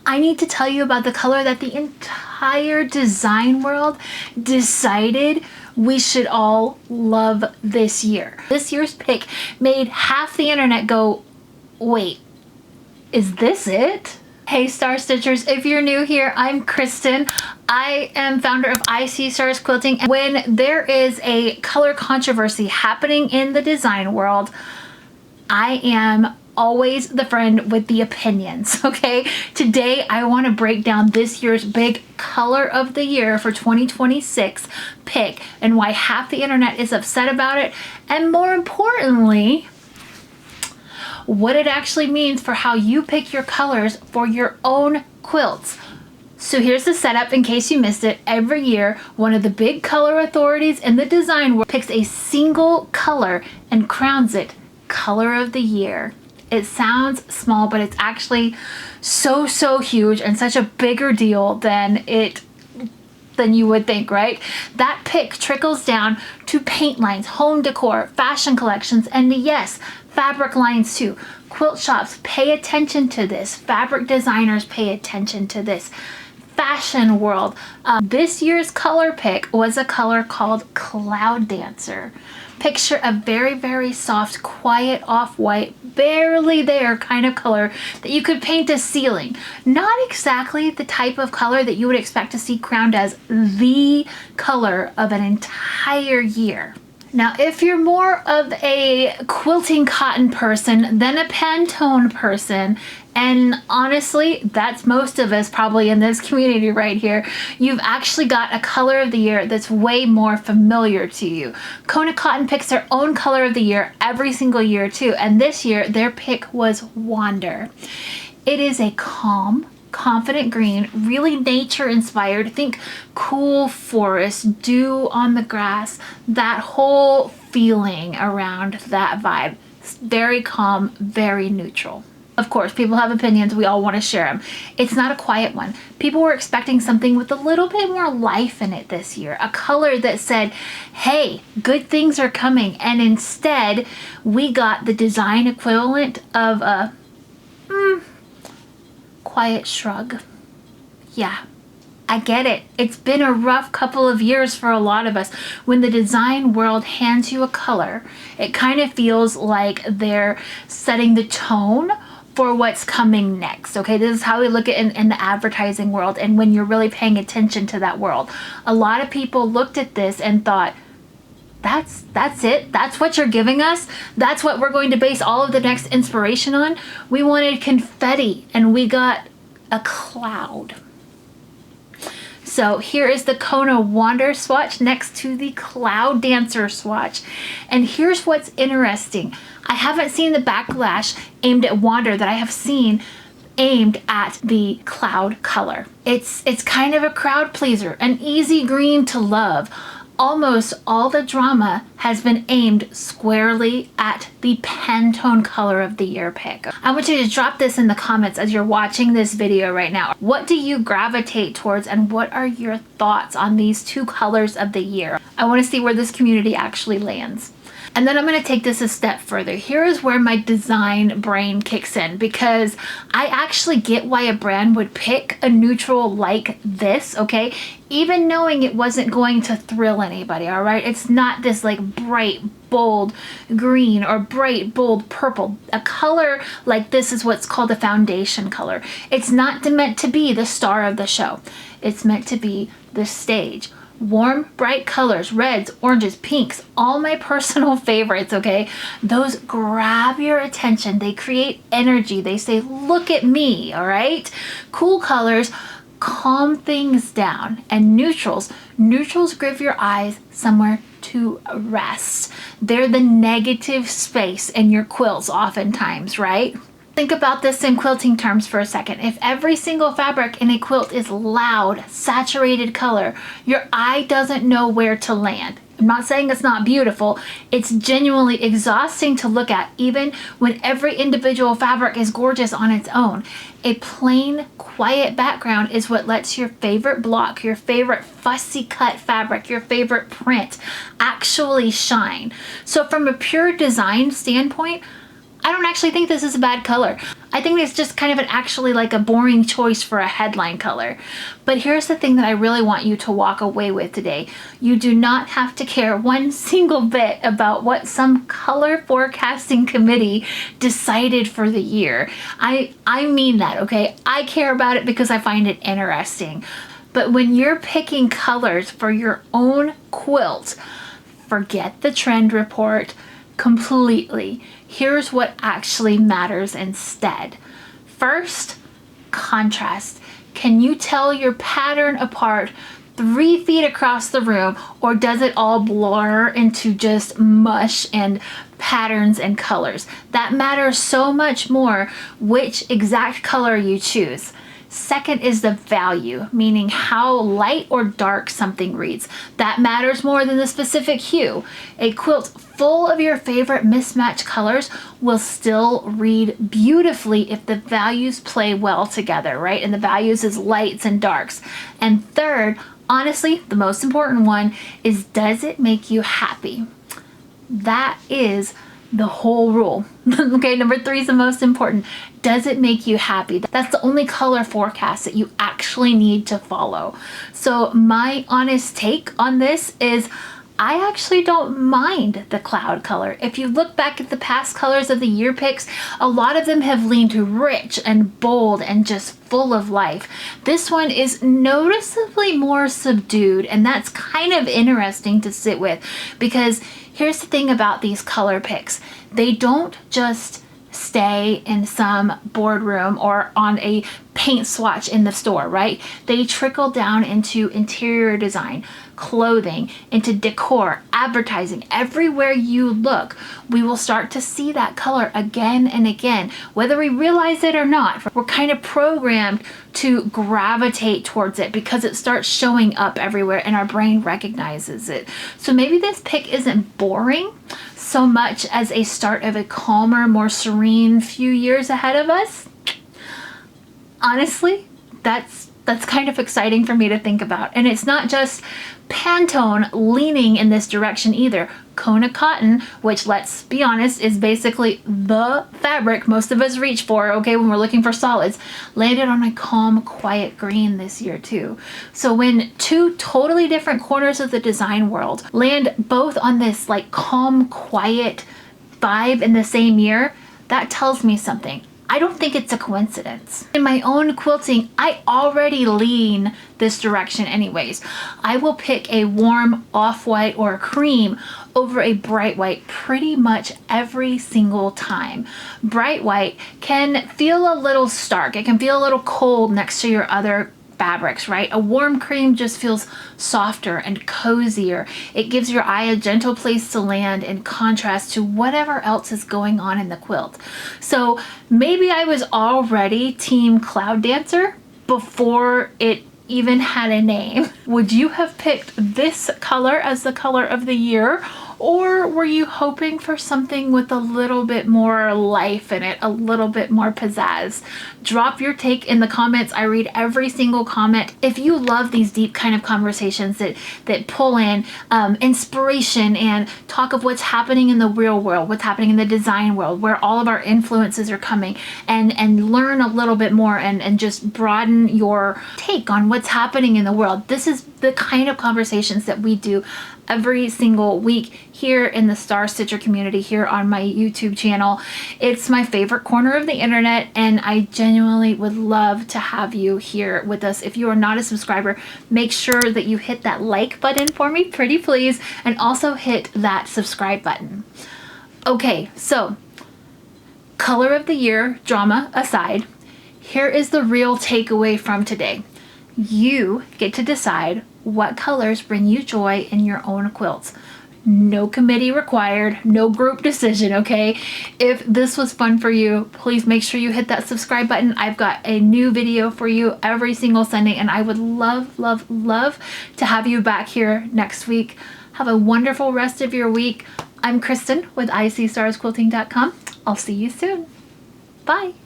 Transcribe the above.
I need to tell you about the color that the entire design world decided we should all love this year. This year's pick made half the internet go, wait, is this it? Hey Star Stitchers, if you're new here, I'm Christen. I am founder of ISeeStarsQuilting. And when there is a color controversy happening in the design world, I am always the friend with the opinions, okay? Today, I want to break down this year's big color of the year for 2026 pick and why half the internet is upset about it, and more importantly, what it actually means for how you pick your colors for your own quilts. So here's the setup in case you missed it. Every year, one of the big color authorities in the design world picks a single color and crowns it color of the year. It sounds small, but it's actually so huge and such a bigger deal than you would think, right? That pick trickles down to paint lines, home decor, fashion collections, and yes, fabric lines too. Quilt shops pay attention to this. Fabric designers pay attention to this. Fashion world. This year's color pick was a color called Cloud Dancer. Picture a very soft, quiet, off-white, barely there kind of color that you could paint a ceiling. Not exactly the type of color that you would expect to see crowned as the color of an entire year. Now, if you're more of a quilting cotton person than a Pantone person, and honestly, that's most of us probably in this community right here, you've actually got a color of the year that's way more familiar to you. Kona Cotton picks their own color of the year every single year too, and this year their pick was Wander. It is a calm, confident green, really nature inspired. Think cool forest, dew on the grass, that whole feeling around that vibe. It's very calm, very neutral. Of course, people have opinions. We all want to share them. It's not a quiet one. People were expecting something with a little bit more life in it this year. A color that said, hey, good things are coming. And instead, we got the design equivalent of a quiet shrug. Yeah, I get it. It's been a rough couple of years for a lot of us. When the design world hands you a color, it kind of feels like they're setting the tone for what's coming next. Okay, this is how we look at it in the advertising world, and when you're really paying attention to that world. A lot of people looked at this and thought, that's it? That's what you're giving us? That's what we're going to base all of the next inspiration on? We wanted confetti and we got a cloud. So here is the Kona Wander swatch next to the Cloud Dancer swatch. And here's what's interesting. I haven't seen the backlash aimed at Wander that I have seen aimed at the cloud color. It's kind of a crowd pleaser, an easy green to love. Almost all the drama has been aimed squarely at the Pantone color of the year pick. I want you to drop this in the comments as you're watching this video right now. What do you gravitate towards, and what are your thoughts on these two colors of the year? I want to see where this community actually lands. And then I'm going to take this a step further. Here is where my design brain kicks in, because I actually get why a brand would pick a neutral like this, okay? Even knowing it wasn't going to thrill anybody, all right? It's not this like bright, bold green or bright, bold purple. A color like this is what's called a foundation color. It's not meant to be the star of the show. It's meant to be the stage. Warm, bright colors, reds, oranges, pinks, all my personal favorites, okay? Those grab your attention. They create energy. They say, look at me, all right? Cool colors calm things down. And neutrals give your eyes somewhere to rest. They're the negative space in your quilts oftentimes, right? Think about this in quilting terms for a second. If every single fabric in a quilt is loud, saturated color, your eye doesn't know where to land. I'm not saying it's not beautiful. It's genuinely exhausting to look at, even when every individual fabric is gorgeous on its own. A plain, quiet background is what lets your favorite block, your favorite fussy cut fabric, your favorite print actually shine. So from a pure design standpoint, I don't actually think this is a bad color. I think it's just kind of actually like a boring choice for a headline color. But here's the thing that I really want you to walk away with today. You do not have to care one single bit about what some color forecasting committee decided for the year. I mean that, okay? I care about it because I find it interesting. But when you're picking colors for your own quilt, forget the trend report completely. Here's what actually matters instead. First, contrast. Can you tell your pattern apart 3 feet across the room, or does it all blur into just mush and patterns and colors? That matters so much more which exact color you choose. Second is the value, meaning how light or dark something reads. That matters more than the specific hue. A quilt full of your favorite mismatched colors will still read beautifully if the values play well together, right? And the values is lights and darks. And third, honestly, the most important one is, does it make you happy? That is the whole rule. Okay, number 3 is the most important. Does it make you happy? That's the only color forecast that you actually need to follow. So my honest take on this is, I actually don't mind the cloud color. If you look back at the past colors of the year picks, a lot of them have leaned rich and bold and just full of life. This one is noticeably more subdued, and that's kind of interesting to sit with, because here's the thing about these color picks. They don't just stay in some boardroom or on a paint swatch in the store, right? They trickle down into interior design, clothing, into decor, advertising. Everywhere you look, we will start to see that color again and again, whether we realize it or not. We're kind of programmed to gravitate towards it because it starts showing up everywhere and our brain recognizes it. So maybe this pick isn't boring so much as a start of a calmer, more serene few years ahead of us. Honestly, that's kind of exciting for me to think about. And it's not just Pantone leaning in this direction either. Kona Cotton, which, let's be honest, is basically the fabric most of us reach for, okay, when we're looking for solids, landed on a calm, quiet green this year too. So when 2 totally different corners of the design world land both on this like calm, quiet vibe in the same year, that tells me something. I don't think it's a coincidence. In my own quilting, I already lean this direction anyways. I will pick a warm off-white or a cream over a bright white pretty much every single time. Bright white can feel a little stark. It can feel a little cold next to your other fabrics, right? A warm cream just feels softer and cozier. It gives your eye a gentle place to land in contrast to whatever else is going on in the quilt. So maybe I was already team Cloud Dancer before it even had a name. Would you have picked this color as the color of the year? Or were you hoping for something with a little bit more life in it, a little bit more pizzazz? Drop your take in the comments. I read every single comment. If you love these deep kind of conversations that pull in inspiration and talk of what's happening in the real world, what's happening in the design world, where all of our influences are coming, and learn a little bit more and just broaden your take on what's happening in the world. This is the kind of conversations that we do every single week here in the Star Stitcher community here on my YouTube channel. It's my favorite corner of the internet, and I genuinely would love to have you here with us. If you are not a subscriber, make sure that you hit that like button for me, pretty please, and also hit that subscribe button. Okay, so color of the year drama aside, here is the real takeaway from today. You get to decide what colors bring you joy in your own quilts. No committee required, no group decision, okay? If this was fun for you, please make sure you hit that subscribe button. I've got a new video for you every single Sunday, and I would love, love, love to have you back here next week. Have a wonderful rest of your week. I'm Christen with ISeeStarsQuilting.com. I'll see you soon. Bye.